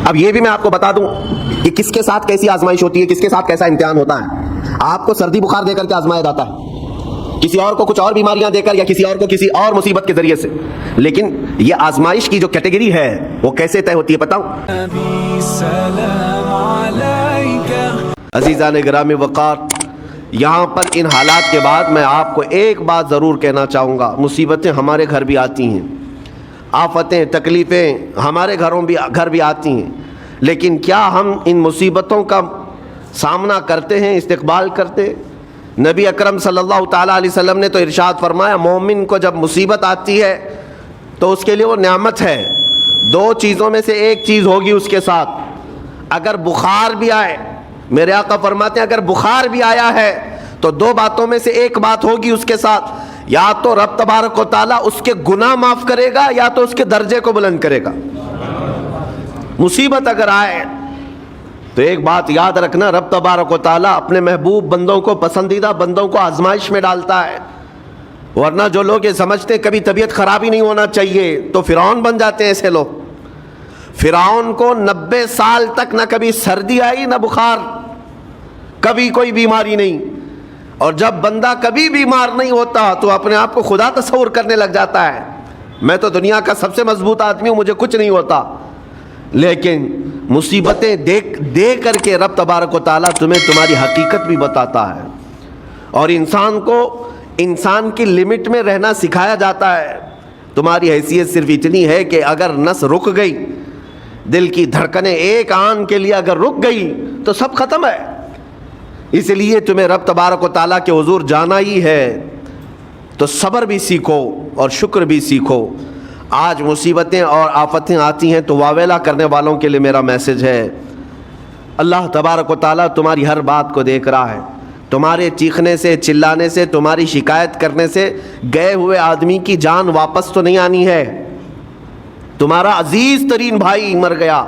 اب یہ بھی میں آپ کو بتا دوں کہ کس کے ساتھ کیسی آزمائش ہوتی ہے، کس کے ساتھ کیسا امتحان ہوتا ہے۔ آپ کو سردی بخار دے کر کے آزمایا جاتا ہے، کسی اور کو کچھ اور بیماریاں دے کر، یا کسی اور کو کسی اور مصیبت کے ذریعے سے، لیکن یہ آزمائش کی جو کیٹیگری ہے وہ کیسے طے ہوتی ہے بتاؤں؟ عزیزان گرامی وقار، یہاں پر ان حالات کے بعد میں آپ کو ایک بات ضرور کہنا چاہوں گا۔ مصیبتیں ہمارے گھر بھی آتی ہیں، آفتیں تکلیفیں ہمارے گھر بھی آتی ہیں، لیکن کیا ہم ان مصیبتوں کا سامنا کرتے ہیں، استقبال کرتے ہیں؟ نبی اکرم صلی اللہ تعالیٰ علیہ وسلم نے تو ارشاد فرمایا، مومن کو جب مصیبت آتی ہے تو اس کے لیے وہ نعمت ہے، دو چیزوں میں سے ایک چیز ہوگی اس کے ساتھ۔ اگر بخار بھی آئے، میرے آقا فرماتے ہیں اگر بخار بھی آیا ہے تو دو باتوں میں سے ایک بات ہوگی اس کے ساتھ، یا تو رب تبارک و تعالیٰ اس کے گناہ معاف کرے گا یا تو اس کے درجے کو بلند کرے گا۔ مصیبت اگر آئے تو ایک بات یاد رکھنا، رب تبارک و تعالیٰ اپنے محبوب بندوں کو، پسندیدہ بندوں کو آزمائش میں ڈالتا ہے، ورنہ جو لوگ یہ سمجھتے ہیں کبھی طبیعت خراب ہی نہیں ہونا چاہیے تو فرعون بن جاتے ہیں۔ ایسے لوگ، فرعون کو 90 سال تک نہ کبھی سردی آئی نہ بخار، کبھی کوئی بیماری نہیں، اور جب بندہ کبھی بیمار نہیں ہوتا تو اپنے آپ کو خدا تصور کرنے لگ جاتا ہے، میں تو دنیا کا سب سے مضبوط آدمی ہوں، مجھے کچھ نہیں ہوتا۔ لیکن مصیبتیں دے کر کے رب تبارک و تعالیٰ تمہیں تمہاری حقیقت بھی بتاتا ہے، اور انسان کو انسان کی لمٹ میں رہنا سکھایا جاتا ہے۔ تمہاری حیثیت صرف اتنی ہے کہ اگر نس رک گئی، دل کی دھڑکنیں ایک آن کے لیے اگر رک گئی تو سب ختم ہے۔ اس لیے تمہیں رب تبارک و تعالیٰ کے حضور جانا ہی ہے، تو صبر بھی سیکھو اور شکر بھی سیکھو۔ آج مصیبتیں اور آفتیں آتی ہیں تو واویلا کرنے والوں کے لیے میرا میسج ہے، اللہ تبارک و تعالیٰ تمہاری ہر بات کو دیکھ رہا ہے۔ تمہارے چیخنے سے، چلانے سے، تمہاری شکایت کرنے سے گئے ہوئے آدمی کی جان واپس تو نہیں آنی ہے۔ تمہارا عزیز ترین بھائی مر گیا،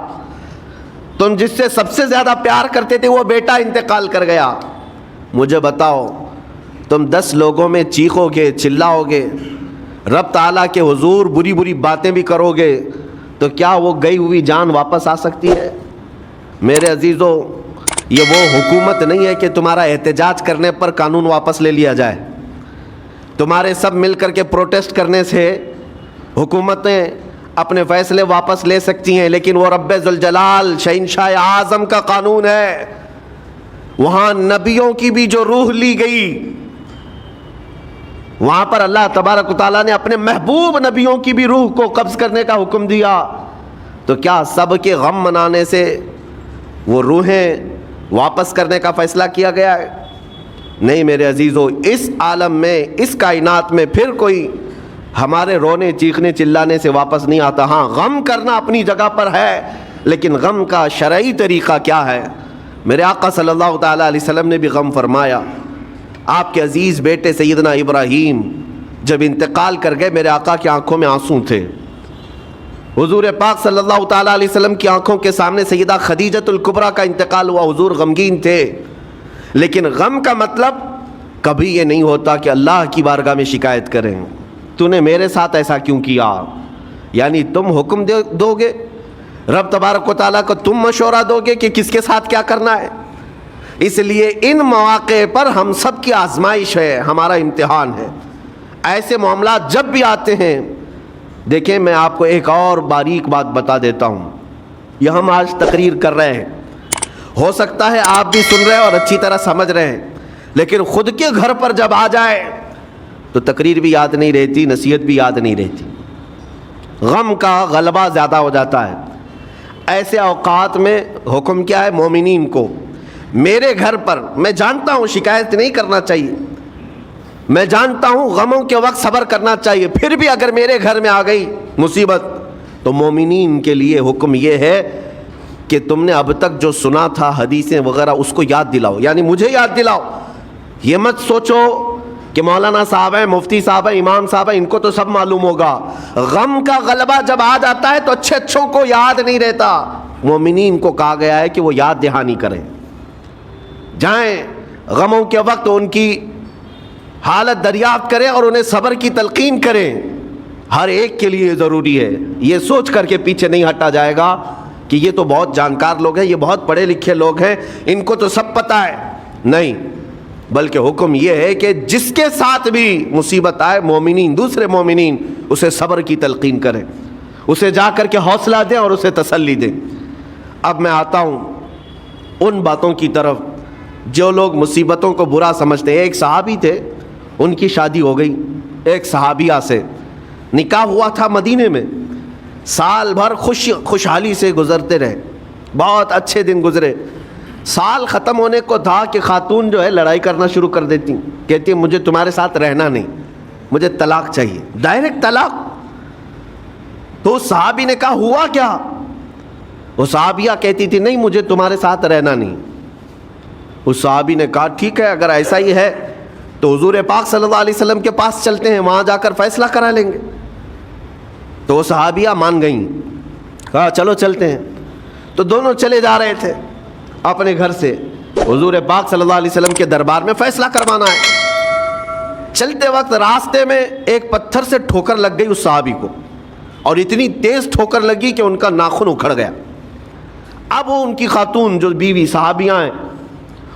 تم جس سے سب سے زیادہ پیار کرتے تھے وہ بیٹا انتقال کر گیا، مجھے بتاؤ تم 10 لوگوں میں چیخو گے، چلاؤ گے، رب تعالیٰ کے حضور بری بری باتیں بھی کرو گے، تو کیا وہ گئی ہوئی جان واپس آ سکتی ہے؟ میرے عزیزو، یہ وہ حکومت نہیں ہے کہ تمہارا احتجاج کرنے پر قانون واپس لے لیا جائے۔ تمہارے سب مل کر کے پروٹیسٹ کرنے سے حکومتیں اپنے فیصلے واپس لے سکتی ہیں، لیکن وہ رب ذوالجلال شہنشاہ اعظم کا قانون ہے۔ وہاں نبیوں کی بھی جو روح لی گئی، وہاں پر اللہ تبارک و تعالیٰ نے اپنے محبوب نبیوں کی بھی روح کو قبض کرنے کا حکم دیا، تو کیا سب کے غم منانے سے وہ روحیں واپس کرنے کا فیصلہ کیا گیا ہے؟ نہیں میرے عزیزو، اس عالم میں، اس کائنات میں پھر کوئی ہمارے رونے چیخنے چلانے سے واپس نہیں آتا۔ ہاں، غم کرنا اپنی جگہ پر ہے، لیکن غم کا شرعی طریقہ کیا ہے؟ میرے آقا صلی اللہ تعالیٰ علیہ وسلم نے بھی غم فرمایا۔ آپ کے عزیز بیٹے سیدنا ابراہیم جب انتقال کر گئے، میرے آقا کی آنکھوں میں آنسو تھے۔ حضور پاک صلی اللہ تعالیٰ علیہ وسلم کی آنکھوں کے سامنے سیدہ خدیجۃ الکبریٰ کا انتقال ہوا، حضور غمگین تھے۔ لیکن غم کا مطلب کبھی یہ نہیں ہوتا کہ اللہ کی بارگاہ میں شکایت کریں، تو نے میرے ساتھ ایسا کیوں کیا؟ یعنی تم حکم دو گے، رب تبارک و تعالیٰ کو تم مشورہ دو گے کہ کس کے ساتھ کیا کرنا ہے۔ اس لیے ان مواقع پر ہم سب کی آزمائش ہے، ہمارا امتحان ہے۔ ایسے معاملات جب بھی آتے ہیں، دیکھیں میں آپ کو ایک اور باریک بات بتا دیتا ہوں۔ یہ ہم آج تقریر کر رہے ہیں، ہو سکتا ہے آپ بھی سن رہے ہیں اور اچھی طرح سمجھ رہے ہیں، لیکن خود کے گھر پر جب آ جائے تو تقریر بھی یاد نہیں رہتی، نصیحت بھی یاد نہیں رہتی، غم کا غلبہ زیادہ ہو جاتا ہے۔ ایسے اوقات میں حکم کیا ہے مومنین کو؟ میرے گھر پر، میں جانتا ہوں شکایت نہیں کرنا چاہیے، میں جانتا ہوں غموں کے وقت صبر کرنا چاہیے، پھر بھی اگر میرے گھر میں آ گئی مصیبت تو مومنین کے لیے حکم یہ ہے کہ تم نے اب تک جو سنا تھا حدیثیں وغیرہ اس کو یاد دلاؤ، یعنی مجھے یاد دلاؤ۔ یہ مت سوچو کہ مولانا صاحب ہیں، مفتی صاحب ہیں، امام صاحب ہیں، ان کو تو سب معلوم ہوگا۔ غم کا غلبہ جب آ جاتا ہے تو اچھے اچھوں کو یاد نہیں رہتا۔ مومنین کو کہا گیا ہے کہ وہ یاد دہانی کریں، جائیں غموں کے وقت ان کی حالت دریافت کریں اور انہیں صبر کی تلقین کریں۔ ہر ایک کے لیے ضروری ہے، یہ سوچ کر کے پیچھے نہیں ہٹا جائے گا کہ یہ تو بہت جانکار لوگ ہیں، یہ بہت پڑھے لکھے لوگ ہیں، ان کو تو سب پتہ ہے. نہیں، بلکہ حکم یہ ہے کہ جس کے ساتھ بھی مصیبت آئے، مومنین، دوسرے مومنین، اسے صبر کی تلقین کریں، اسے جا کر کے حوصلہ دیں اور اسے تسلی دیں. اب میں آتا ہوں ان باتوں کی طرف جو لوگ مصیبتوں کو برا سمجھتے ہیں. ایک صحابی تھے، ان کی شادی ہو گئی ایک صحابیہ سے، نکاح ہوا تھا مدینے میں، سال بھر خوشحالی سے گزرتے رہے، بہت اچھے دن گزرے. سال ختم ہونے کو تھا کہ خاتون جو ہے لڑائی کرنا شروع کر دیتی، کہتی مجھے تمہارے ساتھ رہنا نہیں، مجھے طلاق چاہیے، ڈائریکٹ طلاق. تو صحابی نے کہا ہوا کیا؟ وہ صحابیہ کہتی تھی نہیں مجھے تمہارے ساتھ رہنا نہیں. اس صحابی نے کہا ٹھیک ہے اگر ایسا ہی ہے تو حضور پاک صلی اللہ علیہ وسلم کے پاس چلتے ہیں، وہاں جا کر فیصلہ کرا لیں گے. تو وہ صحابیہ مان گئیں، کہا چلو چلتے ہیں. تو دونوں چلے جا رہے تھے اپنے گھر سے، حضور پاک صلی اللہ علیہ وسلم کے دربار میں فیصلہ کروانا ہے. چلتے وقت راستے میں ایک پتھر سے ٹھوکر لگ گئی اس صحابی کو، اور اتنی تیز ٹھوکر لگی کہ ان کا ناخن اکھڑ گیا. اب وہ ان کی خاتون جو بیوی صحابیاں ہیں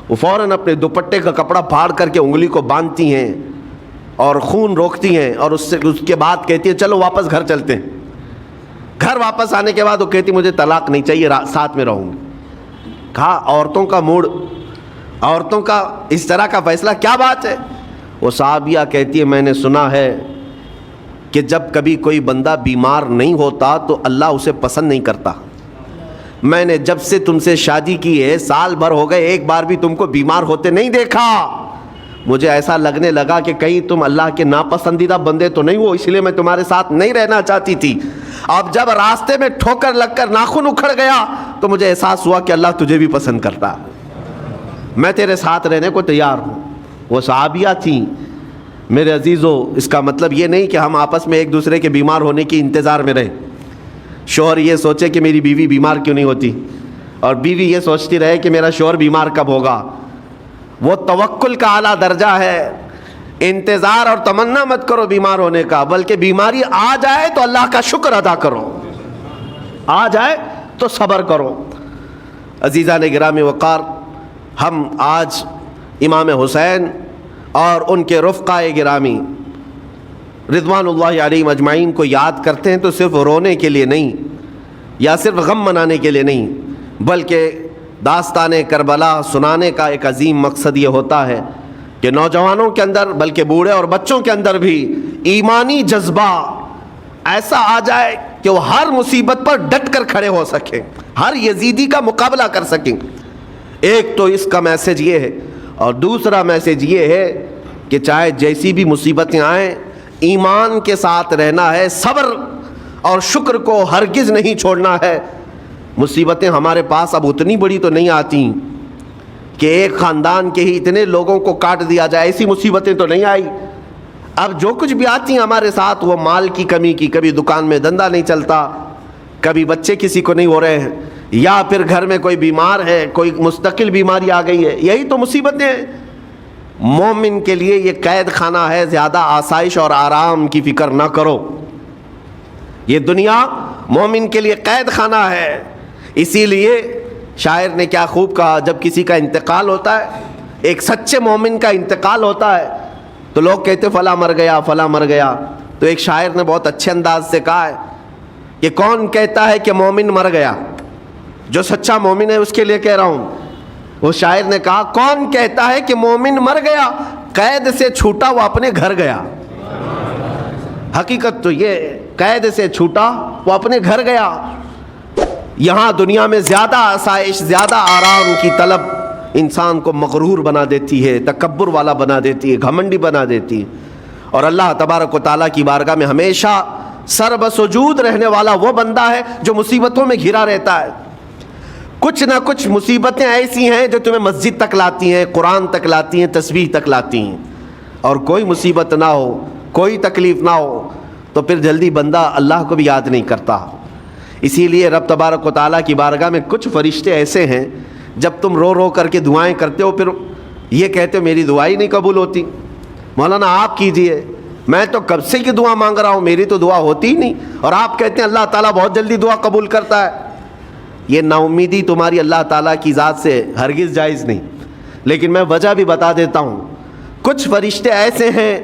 وہ فوراً اپنے دوپٹے کا کپڑا پھاڑ کر کے انگلی کو باندھتی ہیں اور خون روکتی ہیں، اور اس کے بعد کہتی ہیں چلو واپس گھر چلتے ہیں. گھر واپس آنے کے بعد وہ کہتی مجھے طلاق نہیں چاہیے، ساتھ میں رہوں گی. کہا عورتوں کا موڈ، عورتوں کا اس طرح کا فیصلہ کیا بات ہے؟ وہ صحابیہ کہتی ہے میں نے سنا ہے کہ جب کبھی کوئی بندہ بیمار نہیں ہوتا تو اللہ اسے پسند نہیں کرتا. میں نے جب سے تم سے شادی کی ہے سال بھر ہو گئے، ایک بار بھی تم کو بیمار ہوتے نہیں دیکھا. مجھے ایسا لگنے لگا کہ کہیں تم اللہ کے ناپسندیدہ بندے تو نہیں ہو، اس لیے میں تمہارے ساتھ نہیں رہنا چاہتی تھی. اب جب راستے میں ٹھوکر لگ کر ناخن اکھڑ گیا تو مجھے احساس ہوا کہ اللہ تجھے بھی پسند کرتا، میں تیرے ساتھ رہنے کو تیار ہوں. وہ صحابیہ تھیں. میرے عزیزو، اس کا مطلب یہ نہیں کہ ہم آپس میں ایک دوسرے کے بیمار ہونے کی انتظار میں رہیں. شوہر یہ سوچے کہ میری بیوی بیمار کیوں نہیں ہوتی، اور بیوی یہ سوچتی رہے کہ میرا شوہر بیمار کب ہوگا. وہ توکل کا اعلیٰ درجہ ہے. انتظار اور تمنا مت کرو بیمار ہونے کا، بلکہ بیماری آ جائے تو اللہ کا شکر ادا کرو، آ جائے تو صبر کرو. عزیزان گرامی وقار، ہم آج امام حسین اور ان کے رفقائے گرامی رضوان اللہ علیہم اجمعین کو یاد کرتے ہیں تو صرف رونے کے لیے نہیں یا صرف غم منانے کے لیے نہیں، بلکہ داستان کربلا سنانے کا ایک عظیم مقصد یہ ہوتا ہے کہ نوجوانوں کے اندر بلکہ بوڑھے اور بچوں کے اندر بھی ایمانی جذبہ ایسا آ جائے کہ وہ ہر مصیبت پر ڈٹ کر کھڑے ہو سکیں، ہر یزیدی کا مقابلہ کر سکیں. ایک تو اس کا میسج یہ ہے، اور دوسرا میسج یہ ہے کہ چاہے جیسی بھی مصیبتیں آئیں ایمان کے ساتھ رہنا ہے، صبر اور شکر کو ہرگز نہیں چھوڑنا ہے. مصیبتیں ہمارے پاس اب اتنی بڑی تو نہیں آتی کہ ایک خاندان کے ہی اتنے لوگوں کو کاٹ دیا جائے، ایسی مصیبتیں تو نہیں آئی. اب جو کچھ بھی آتی ہیں ہمارے ساتھ وہ مال کی کمی کی، کبھی دکان میں دھندا نہیں چلتا، کبھی بچے کسی کو نہیں ہو رہے ہیں، یا پھر گھر میں کوئی بیمار ہے، کوئی مستقل بیماری آ گئی ہے، یہی تو مصیبتیں ہیں. مومن کے لیے یہ قید خانہ ہے، زیادہ آسائش اور آرام کی فکر نہ کرو. یہ دنیا مومن کے لیے قید خانہ ہے. اسی لیے شاعر نے کیا خوب کہا، جب کسی کا انتقال ہوتا ہے، ایک سچے مومن کا انتقال ہوتا ہے تو لوگ کہتے فلاں مر گیا فلاں مر گیا. تو ایک شاعر نے بہت اچھے انداز سے کہا ہے کہ کون کہتا ہے کہ مومن مر گیا؟ جو سچا مومن ہے اس کے لیے کہہ رہا ہوں. وہ شاعر نے کہا کون کہتا ہے کہ مومن مر گیا، قید سے چھوٹا وہ اپنے گھر گیا. حقیقت تو یہ قید سے چھوٹا وہ اپنے گھر گیا. یہاں دنیا میں زیادہ آسائش، زیادہ آرام کی طلب انسان کو مغرور بنا دیتی ہے، تکبر والا بنا دیتی ہے، گھمنڈی بنا دیتی ہے. اور اللہ تبارک و تعالیٰ کی بارگاہ میں ہمیشہ سر بسجود رہنے والا وہ بندہ ہے جو مصیبتوں میں گھرا رہتا ہے. کچھ نہ کچھ مصیبتیں ایسی ہیں جو تمہیں مسجد تک لاتی ہیں، قرآن تک لاتی ہیں، تسبیح تک لاتی ہیں. اور کوئی مصیبت نہ ہو، کوئی تکلیف نہ ہو تو پھر جلدی بندہ اللہ کو بھی یاد نہیں کرتا. اسی لیے رب تبارک و تعالیٰ کی بارگاہ میں کچھ فرشتے ایسے ہیں جب تم رو رو کر کے دعائیں کرتے ہو پھر یہ کہتے ہو میری دعا ہی نہیں قبول ہوتی، مولانا آپ کیجئے، میں تو کب سے کی دعا مانگ رہا ہوں، میری تو دعا ہوتی ہی نہیں، اور آپ کہتے ہیں اللہ تعالیٰ بہت جلدی دعا قبول کرتا ہے. یہ نا امیدی تمہاری اللہ تعالیٰ کی ذات سے ہرگز جائز نہیں. لیکن میں وجہ بھی بتا دیتا ہوں. کچھ فرشتے ایسے ہیں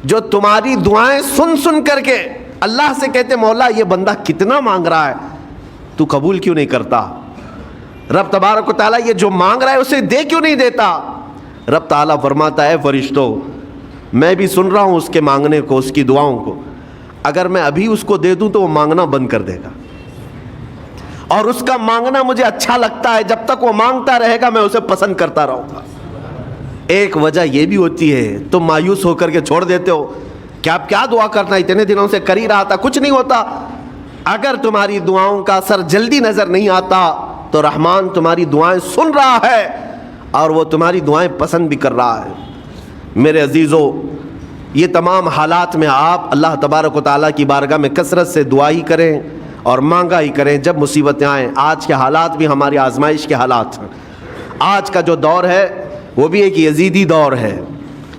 جو تمہاری دعائیں سن سن کر کے اللہ سے کہتے مولا یہ بندہ کتنا مانگ رہا ہے, تو قبول کیوں نہیں کرتا؟ رب تبارک و تعالیٰ یہ جو مانگ رہا ہے اسے دے کیوں نہیں دیتا؟ رب تعالیٰ فرماتا ہے فرشتوں میں بھی سن رہا ہوں اس کے مانگنے کو, اس کی دعاؤں کو. اگر میں ابھی اس کو دے دوں تو وہ مانگنا بند کر دے گا, اور اس کا مانگنا مجھے اچھا لگتا ہے. جب تک وہ مانگتا رہے گا میں اسے پسند کرتا رہوں گا. ایک وجہ یہ بھی ہوتی ہے تم مایوس ہو کر کے چھوڑ دیتے ہو کہ اب کیا دعا کرنا, اتنے دنوں سے کر ہی رہا تھا, کچھ نہیں ہوتا. اگر تمہاری دعاؤں کا اثر جلدی نظر نہیں آتا تو رحمان تمہاری دعائیں سن رہا ہے اور وہ تمہاری دعائیں پسند بھی کر رہا ہے. میرے عزیزو, یہ تمام حالات میں آپ اللہ تبارک و تعالیٰ کی بارگاہ میں کثرت سے دعا ہی کریں اور مانگا ہی کریں جب مصیبتیں آئیں. آج کے حالات بھی ہماری آزمائش کے حالات ہیں. آج کا جو دور ہے وہ بھی ایک یزیدی دور ہے.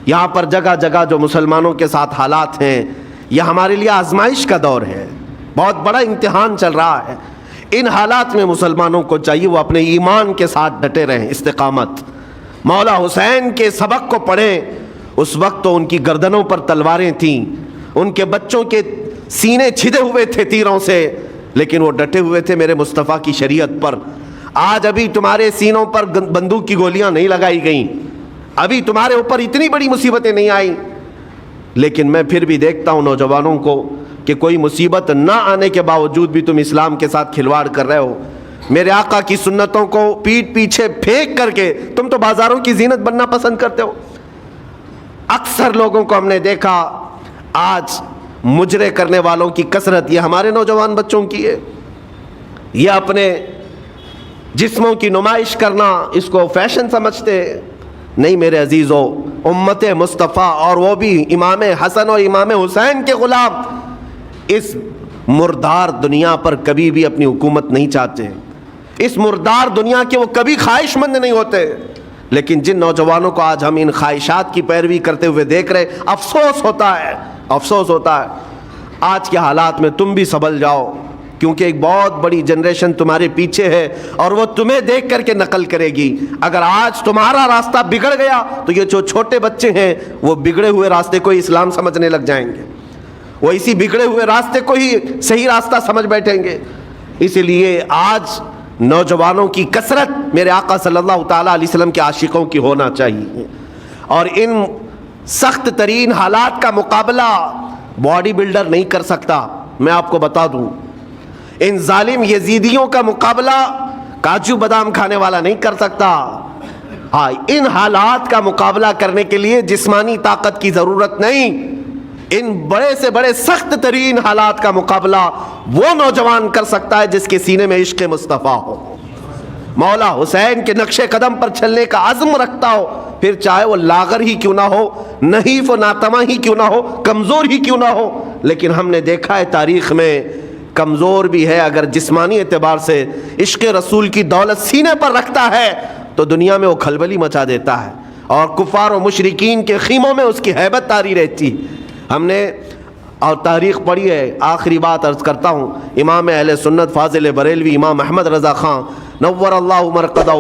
یہاں پر جگہ جگہ جو مسلمانوں کے ساتھ حالات ہیں یہ ہمارے لیے آزمائش کا دور ہے, بہت بڑا امتحان چل رہا ہے. ان حالات میں مسلمانوں کو چاہیے وہ اپنے ایمان کے ساتھ ڈٹے رہیں, استقامت. مولا حسین کے سبق کو پڑھیں. اس وقت تو ان کی گردنوں پر تلواریں تھیں, ان کے بچوں کے سینے چھدے ہوئے تھے تیروں سے, لیکن وہ ڈٹے ہوئے تھے میرے مصطفیٰ کی شریعت پر. آج ابھی تمہارے سینوں پر بندوق کی گولیاں نہیں لگائی گئیں, ابھی تمہارے اوپر اتنی بڑی مصیبتیں نہیں آئیں, لیکن میں پھر بھی دیکھتا ہوں نوجوانوں کو کہ کوئی مصیبت نہ آنے کے باوجود بھی تم اسلام کے ساتھ کھلواڑ کر رہے ہو. میرے آقا کی سنتوں کو پیٹ پیچھے پھینک کر کے تم تو بازاروں کی زینت بننا پسند کرتے ہو. اکثر لوگوں کو ہم نے دیکھا آج مجرے کرنے والوں کی کثرت یہ ہمارے نوجوان بچوں کی ہے. یہ اپنے جسموں کی نمائش کرنا اس کو فیشن سمجھتے. نہیں میرے عزیزو, امت مصطفیٰ اور وہ بھی امام حسن اور امام حسین کے غلام اس مردار دنیا پر کبھی بھی اپنی حکومت نہیں چاہتے. اس مردار دنیا کے وہ کبھی خواہش مند نہیں ہوتے. لیکن جن نوجوانوں کو آج ہم ان خواہشات کی پیروی کرتے ہوئے دیکھ رہے, افسوس ہوتا ہے, افسوس ہوتا ہے. آج کے حالات میں تم بھی سنبھل جاؤ, کیونکہ ایک بہت بڑی جنریشن تمہارے پیچھے ہے اور وہ تمہیں دیکھ کر کے نقل کرے گی. اگر آج تمہارا راستہ بگڑ گیا تو یہ جو چھوٹے بچے ہیں وہ بگڑے ہوئے راستے کو ہی اسلام سمجھنے لگ جائیں گے, وہ اسی بگڑے ہوئے راستے کو ہی صحیح راستہ سمجھ بیٹھیں گے. اسی لیے آج نوجوانوں کی کثرت میرے آقا صلی اللہ تعالیٰ علیہ وسلم کے عاشقوں کی ہونا چاہیے. اور ان سخت ترین حالات کا مقابلہ باڈی بلڈر نہیں کر سکتا. میں آپ کو بتا دوں, ان ظالم یزیدیوں کا مقابلہ کاجو بادام کھانے والا نہیں کر سکتا. ہاں, ان حالات کا مقابلہ کرنے کے لیے جسمانی طاقت کی ضرورت نہیں. ان بڑے سے بڑے سخت ترین حالات کا مقابلہ وہ نوجوان کر سکتا ہے جس کے سینے میں عشق مصطفیٰ ہو, مولا حسین کے نقش قدم پر چلنے کا عزم رکھتا ہو, پھر چاہے وہ لاغر ہی کیوں نہ ہو, نحیف و ناتما ہی کیوں نہ ہو, کمزور ہی کیوں نہ ہو. لیکن ہم نے دیکھا ہے تاریخ میں کمزور بھی ہے, اگر جسمانی اعتبار سے عشق رسول کی دولت سینے پر رکھتا ہے تو دنیا میں وہ کھلبلی مچا دیتا ہے, اور کفار و مشرکین کے خیموں میں اس کی ہیبت طاری رہتی. ہم نے اور تاریخ پڑھی ہے. آخری بات عرض کرتا ہوں, امام اہل سنت فاضل بریلوی امام احمد رضا خان نور اللہ مرقدہ,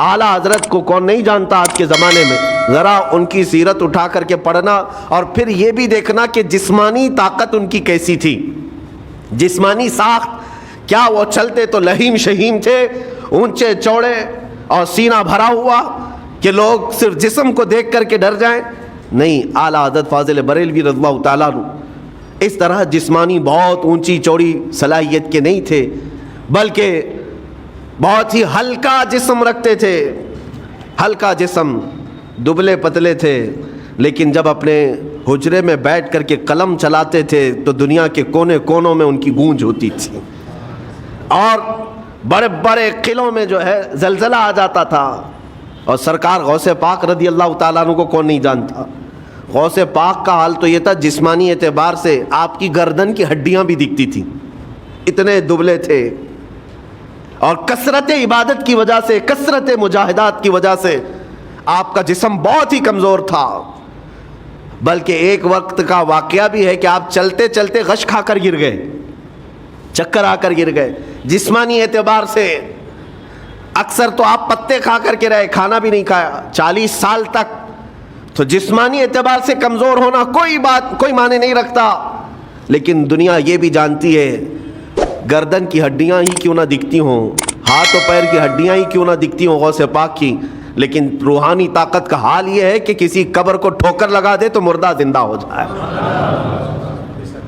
اعلیٰ حضرت کو کون نہیں جانتا آج کے زمانے میں. ذرا ان کی سیرت اٹھا کر کے پڑھنا اور پھر یہ بھی دیکھنا کہ جسمانی طاقت ان کی کیسی تھی, جسمانی ساخت. کیا وہ چلتے تو لہیم شہیم تھے, اونچے چوڑے اور سینہ بھرا ہوا کہ لوگ صرف جسم کو دیکھ کر کے ڈر جائیں؟ نہیں, اعلیٰ حضرت فاضل بریلوی رضی اللہ تعالیٰ عنہ اس طرح جسمانی بہت اونچی چوڑی صلاحیت کے نہیں تھے, بلکہ بہت ہی ہلکا جسم رکھتے تھے. ہلکا جسم, دبلے پتلے تھے, لیکن جب اپنے حجرے میں بیٹھ کر کے قلم چلاتے تھے تو دنیا کے کونے کونوں میں ان کی گونج ہوتی تھی, اور بڑے بڑے قلعوں میں جو ہے زلزلہ آ جاتا تھا. اور سرکار غوث پاک رضی اللہ تعالیٰ عنہ کو کون نہیں جانتا. غوث پاک کا حال تو یہ تھا, جسمانی اعتبار سے آپ کی گردن کی ہڈیاں بھی دکھتی تھیں, اتنے دبلے تھے. اور کثرت عبادت کی وجہ سے, کثرت مجاہدات کی وجہ سے آپ کا جسم بہت ہی کمزور تھا. بلکہ ایک وقت کا واقعہ بھی ہے کہ آپ چلتے چلتے غش کھا کر گر گئے, چکر آ کر گر گئے. جسمانی اعتبار سے اکثر تو آپ پتے کھا کر کے رہے, کھانا بھی نہیں کھایا 40 سال تک. تو جسمانی اعتبار سے کمزور ہونا کوئی معنی نہیں رکھتا, لیکن دنیا یہ بھی جانتی ہے گردن کی ہڈیاں ہی کیوں نہ دکھتی ہوں, ہاتھ و پیر کی ہڈیاں ہی کیوں نہ دکھتی ہوں غوث پاک کی, لیکن روحانی طاقت کا حال یہ ہے کہ کسی قبر کو ٹھوکر لگا دے تو مردہ زندہ ہو جائے.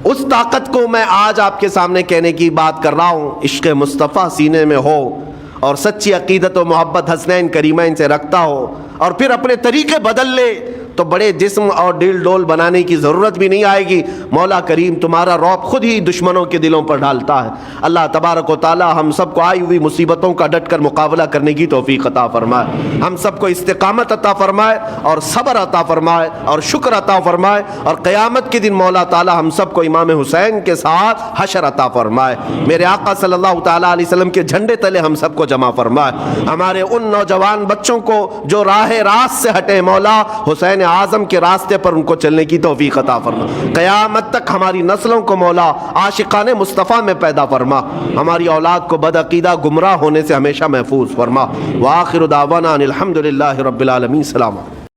اس طاقت کو میں آج آپ کے سامنے کہنے کی بات کر رہا ہوں. عشق مصطفیٰ سینے میں ہو اور سچی عقیدت و محبت حسنین کریمین سے رکھتا ہو, اور پھر اپنے طریقے بدل لے, تو بڑے جسم اور ڈیل ڈول بنانے کی ضرورت بھی نہیں آئے گی. مولا کریم تمہارا رعب خود ہی دشمنوں کے دلوں پر ڈالتا ہے. اللہ تبارک و تعالی ہم سب کو آئی ہوئی مصیبتوں کا ڈٹ کر مقابلہ کرنے کی توفیق عطا فرمائے, ہم سب کو استقامت عطا فرمائے اور صبر عطا فرمائے اور شکر عطا فرمائے, اور قیامت کے دن مولا تعالی ہم سب کو امام حسین کے ساتھ حشر عطا فرمائے. میرے آقا صلی اللہ تعالی علیہ وسلم کے جھنڈے تلے ہم سب کو جمع فرمائے. ہمارے ان نوجوان بچوں کو جو راہ راست سے ہٹے, مولا حسین اعظم کے راستے پر ان کو چلنے کی توفیق عطا فرما. قیامت تک ہماری نسلوں کو مولا عاشقان مصطفیٰ میں پیدا فرما, ہماری اولاد کو بدعقیدہ گمراہ ہونے سے ہمیشہ محفوظ فرما. وآخر دعوانا ان الحمد للہ رب العالمین. سلام.